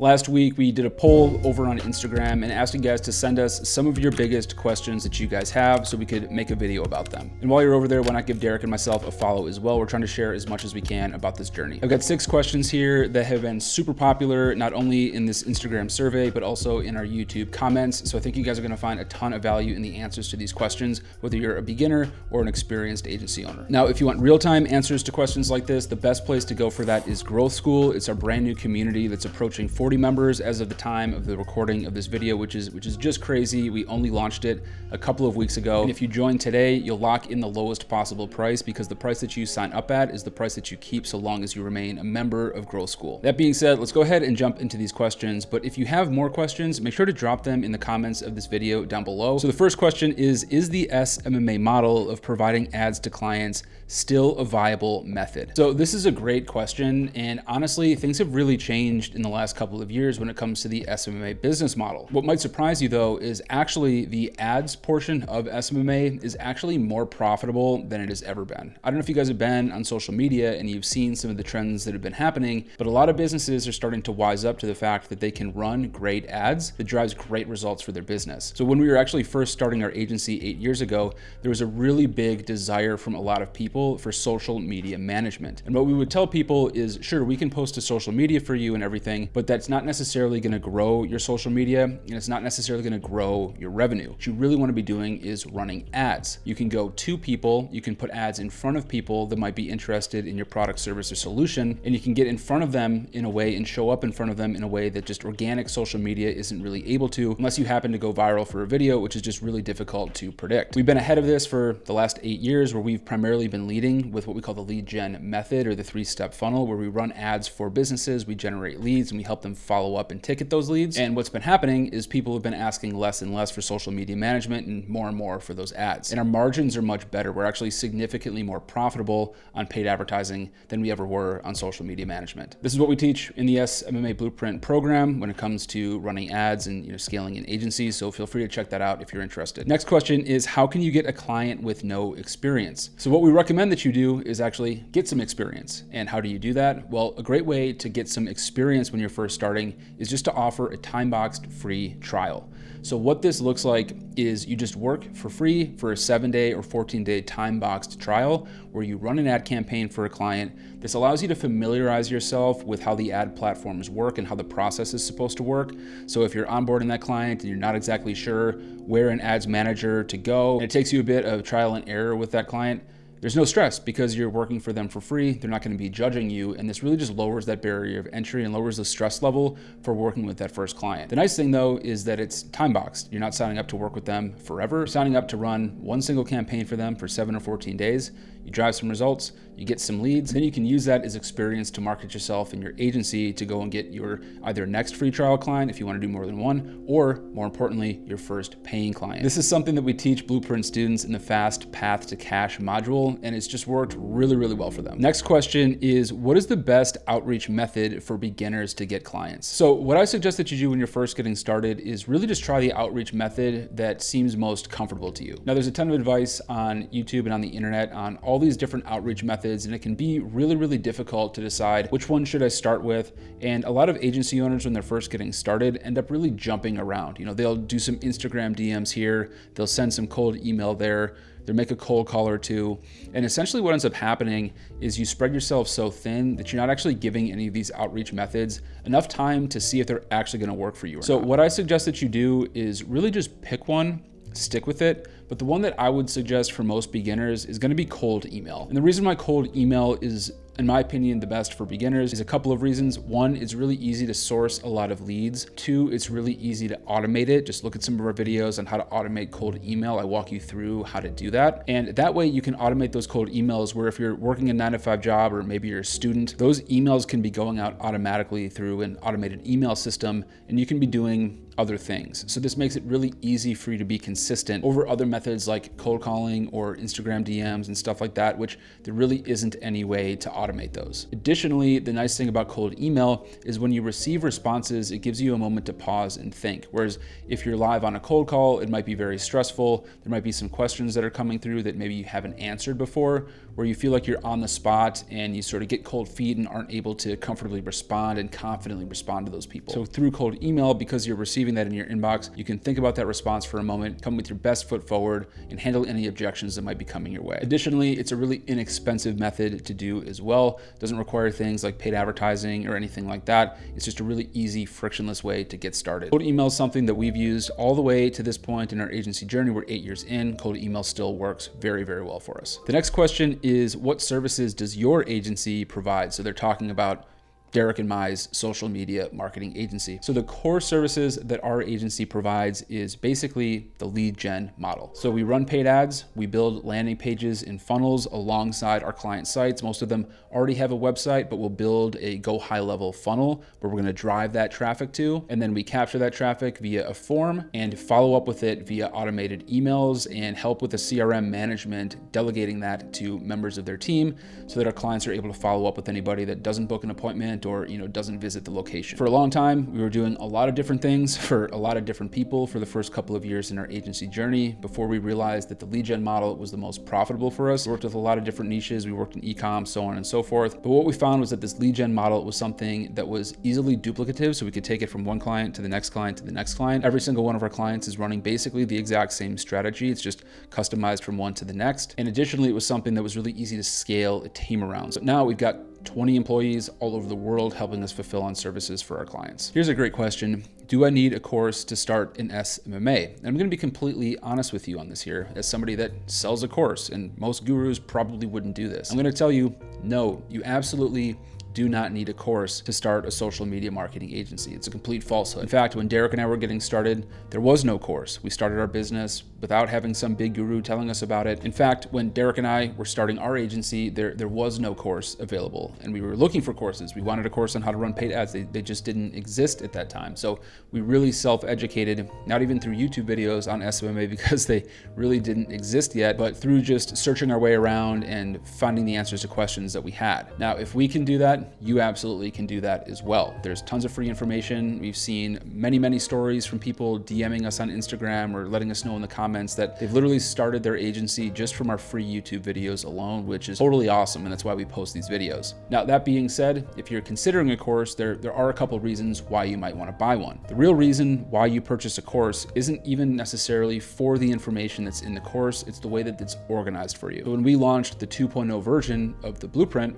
Last week, we did a poll over on Instagram and asked you guys to send us some of your biggest questions that you guys have so we could make a video about them. And while you're over there, why not give Derek and myself a follow as well? We're trying to share as much as we can about this journey. I've got 6 questions here that have been super popular, not only in this Instagram survey, but also in our YouTube comments. So I think you guys are gonna find a ton of value in the answers to these questions, whether you're a beginner or an experienced agency owner. Now, if you want real-time answers to questions like this, the best place to go for that is Growth School. It's our brand new community that's approaching 40 members as of the time of the recording of this video, which is just crazy. We only launched it a couple of weeks ago. And if you join today, you'll lock in the lowest possible price because the price that you sign up at is the price that you keep so long as you remain a member of Growth School. That being said, let's go ahead and jump into these questions. But if you have more questions, make sure to drop them in the comments of this video down below. So the first question is the SMMA model of providing ads to clients still a viable method? So this is a great question. And honestly, things have really changed in the last couple of years when it comes to the SMMA business model. What might surprise you though is actually the ads portion of SMMA is actually more profitable than it has ever been. I don't know if you guys have been on social media and you've seen some of the trends that have been happening, but a lot of businesses are starting to wise up to the fact that they can run great ads that drives great results for their business. So when we were actually first starting our agency 8 years ago, there was a really big desire from a lot of people for social media management. And what we would tell people is, sure, we can post to social media for you and everything, but that's not necessarily going to grow your social media, and it's not necessarily going to grow your revenue. What you really want to be doing is running ads. You can go to people, you can put ads in front of people that might be interested in your product, service, or solution, and you can get in front of them in a way and show up in front of them in a way that just organic social media isn't really able to, unless you happen to go viral for a video, which is just really difficult to predict. We've been ahead of this for the last 8 years, where we've primarily been leading with what we call the lead gen method, or the 3-step funnel, where we run ads for businesses, we generate leads, and we help them follow up and ticket those leads. And what's been happening is people have been asking less and less for social media management and more for those ads. And our margins are much better. We're actually significantly more profitable on paid advertising than we ever were on social media management. This is what we teach in the SMMA Blueprint program when it comes to running ads and scaling in agencies. So feel free to check that out if you're interested. Next question is, how can you get a client with no experience? So what we recommend that you do is actually get some experience. And how do you do that? Well, a great way to get some experience when you're first starting is just to offer a time-boxed free trial. So what this looks like is you just work for free for a 7-day or 14-day time-boxed trial where you run an ad campaign for a client. This allows you to familiarize yourself with how the ad platforms work and how the process is supposed to work. So if you're onboarding that client and you're not exactly sure where an ads manager to go, and it takes you a bit of trial and error with that client, there's no stress because you're working for them for free. They're not going to be judging you. And this really just lowers that barrier of entry and lowers the stress level for working with that first client. The nice thing though is that it's time boxed. You're not signing up to work with them forever. You're signing up to run one single campaign for them for 7 or 14 days. You drive some results, you get some leads, then you can use that as experience to market yourself in your agency to go and get your either next free trial client if you want to do more than one, or more importantly, your first paying client. This is something that we teach Blueprint students in the Fast Path to Cash module, and it's just worked really well for them. Next question is, what is the best outreach method for beginners to get clients? So what I suggest that you do when you're first getting started is really just try the outreach method that seems most comfortable to you. Now, there's a ton of advice on YouTube and on the internet on all these different outreach methods, and it can be really difficult to decide which one should I start with. And a lot of agency owners, when they're first getting started, end up really jumping around. They'll do some Instagram DMs here, they'll send some cold email there, they'll make a cold call or two. And essentially what ends up happening is you spread yourself so thin that you're not actually giving any of these outreach methods enough time to see if they're actually going to work for you or not. What I suggest that you do is really just pick one, stick with it. But the one that I would suggest for most beginners is going to be cold email. And the reason why cold email is, in my opinion, the best for beginners is a couple of reasons. One, it's really easy to source a lot of leads. 2, it's really easy to automate it. Just look at some of our videos on how to automate cold email. I walk you through how to do that. And that way you can automate those cold emails where if you're working a 9-to-5 job or maybe you're a student, those emails can be going out automatically through an automated email system, and you can be doing other things. So this makes it really easy for you to be consistent over other methods like cold calling or Instagram DMs and stuff like that, which there really isn't any way to automate those. Additionally, the nice thing about cold email is when you receive responses, it gives you a moment to pause and think. Whereas if you're live on a cold call, it might be very stressful. There might be some questions that are coming through that maybe you haven't answered before, where you feel like you're on the spot and you sort of get cold feet and aren't able to comfortably respond and confidently respond to those people. So through cold email, because you're receiving that in your inbox, you can think about that response for a moment, come with your best foot forward, and handle any objections that might be coming your way. Additionally, it's a really inexpensive method to do as well. It doesn't require things like paid advertising or anything like that. It's just a really easy, frictionless way to get started. Cold email is something that we've used all the way to this point in our agency journey. We're 8 years in. Cold email still works very, very well for us. The next question is, what services does your agency provide? So they're talking about Derek and Mai's social media marketing agency. So the core services that our agency provides is basically the lead gen model. So we run paid ads, we build landing pages and funnels alongside our client sites. Most of them already have a website, but we'll build a go high level funnel where we're gonna drive that traffic to, and then we capture that traffic via a form and follow up with it via automated emails and help with the CRM management, delegating that to members of their team so that our clients are able to follow up with anybody that doesn't book an appointment or doesn't visit the location. For a long time, we were doing a lot of different things for a lot of different people for the first couple of years in our agency journey before we realized that the lead gen model was the most profitable for us. We worked with a lot of different niches. We worked in e-com, so on and so forth. But what we found was that this lead gen model was something that was easily duplicative, so we could take it from one client to the next client to the next client. Every single one of our clients is running basically the exact same strategy. It's just customized from one to the next. And additionally, it was something that was really easy to scale a team around. So now we've got 20 employees all over the world helping us fulfill on services for our clients. Here's a great question. Do I need a course to start an SMMA? And I'm going to be completely honest with you on this here as somebody that sells a course, and most gurus probably wouldn't do this. I'm going to tell you, no, you absolutely do not need a course to start a social media marketing agency. It's a complete falsehood. In fact, when Derek and I were getting started, there was no course. We started our business without having some big guru telling us about it. In fact, when Derek and I were starting our agency, there was no course available, and we were looking for courses. We wanted a course on how to run paid ads. They just didn't exist at that time. So we really self-educated, not even through YouTube videos on SMMA because they really didn't exist yet, but through just searching our way around and finding the answers to questions that we had. Now, if we can do that, you absolutely can do that as well. There's tons of free information. We've seen many stories from people DMing us on Instagram or letting us know in the comments that they've literally started their agency just from our free YouTube videos alone, which is totally awesome, and that's why we post these videos. Now, that being said, if you're considering a course, there are a couple reasons why you might want to buy one. The real reason why you purchase a course isn't even necessarily for the information that's in the course, it's the way that it's organized for you. So when we launched the 2.0 version of the blueprint,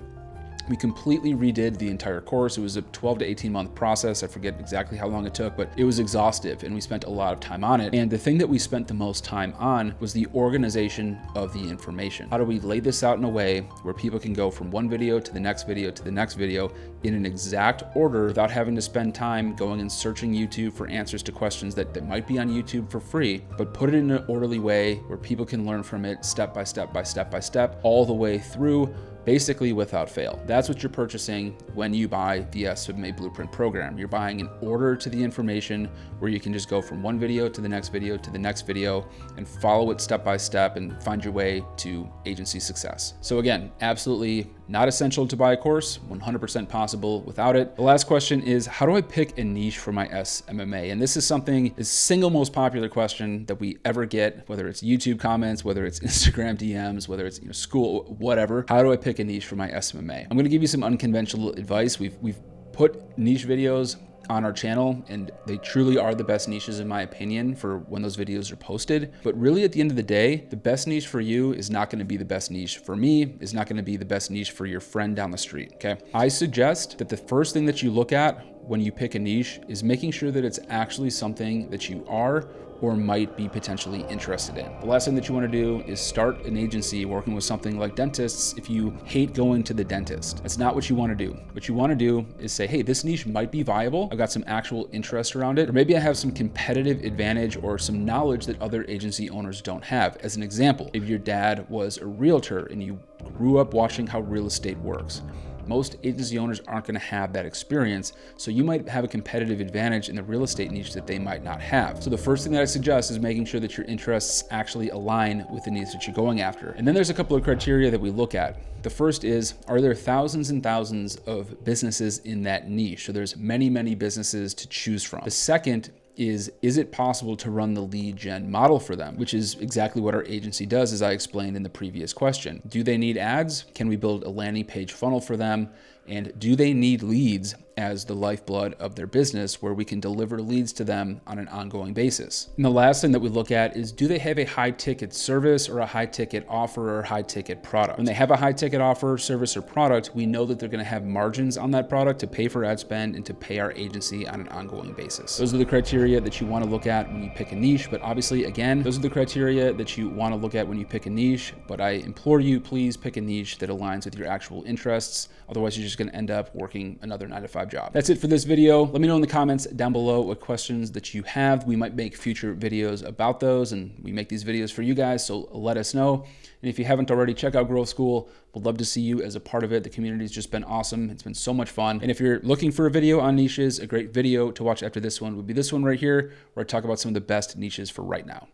we completely redid the entire course. It was a 12 to 18 month process. I forget exactly how long it took, but it was exhaustive and we spent a lot of time on it. And the thing that we spent the most time on was the organization of the information. How do we lay this out in a way where people can go from one video to the next video to the next video in an exact order without having to spend time going and searching YouTube for answers to questions that might be on YouTube for free, but put it in an orderly way where people can learn from it step by step by step by step all the way through, basically without fail. That's what you're purchasing when you buy the SMMA Blueprint program. You're buying an order to the information where you can just go from one video to the next video to the next video and follow it step by step and find your way to agency success. So again, absolutely not essential to buy a course, 100% possible without it. The last question is, how do I pick a niche for my SMMA? And this is the single most popular question that we ever get, whether it's YouTube comments, whether it's Instagram DMs, whether it's school, whatever. How do I pick a niche for my SMMA? I'm gonna give you some unconventional advice. We've put niche videos on our channel, and they truly are the best niches in my opinion for when those videos are posted. But really at the end of the day, the best niche for you is not gonna be the best niche for me, is not gonna be the best niche for your friend down the street, okay? I suggest that the first thing that you look at when you pick a niche is making sure that it's actually something that you are or might be potentially interested in. The last thing that you want to do is start an agency working with something like dentists if you hate going to the dentist. That's not what you want to do. What you want to do is say, hey, this niche might be viable. I've got some actual interest around it, or maybe I have some competitive advantage or some knowledge that other agency owners don't have. As an example, if your dad was a realtor and you grew up watching how real estate works, Most agency owners aren't going to have that experience, so you might have a competitive advantage in the real estate niche that they might not have. So the first thing that I suggest is making sure that your interests actually align with the niche that you're going after. And then there's a couple of criteria that we look at. The first is, are there thousands and thousands of businesses in that niche? So there's many, many businesses to choose from. The second is it possible to run the lead gen model for them, which is exactly what our agency does, as I explained in the previous question. Do they need ads? Can we build a landing page funnel for them? And do they need leads as the lifeblood of their business, where we can deliver leads to them on an ongoing basis? And the last thing that we look at is, do they have a high ticket service or a high ticket offer or high ticket product? When they have a high ticket offer, service, or product, we know that they're going to have margins on that product to pay for ad spend and to pay our agency on an ongoing basis. Those are the criteria that you want to look at when you pick a niche. But obviously, again, those are the criteria that you want to look at when you pick a niche. But I implore you, please pick a niche that aligns with your actual interests. Otherwise, you're just going to end up working another 9-to-5 job. That's it for this video. Let me know in the comments down below what questions that you have. We might make future videos about those, and we make these videos for you guys, so let us know. And if you haven't already, check out Growth School. We'd love to see you as a part of it. The community's just been awesome. It's been so much fun. And if you're looking for a video on niches, a great video to watch after this one would be this one right here, where I talk about some of the best niches for right now.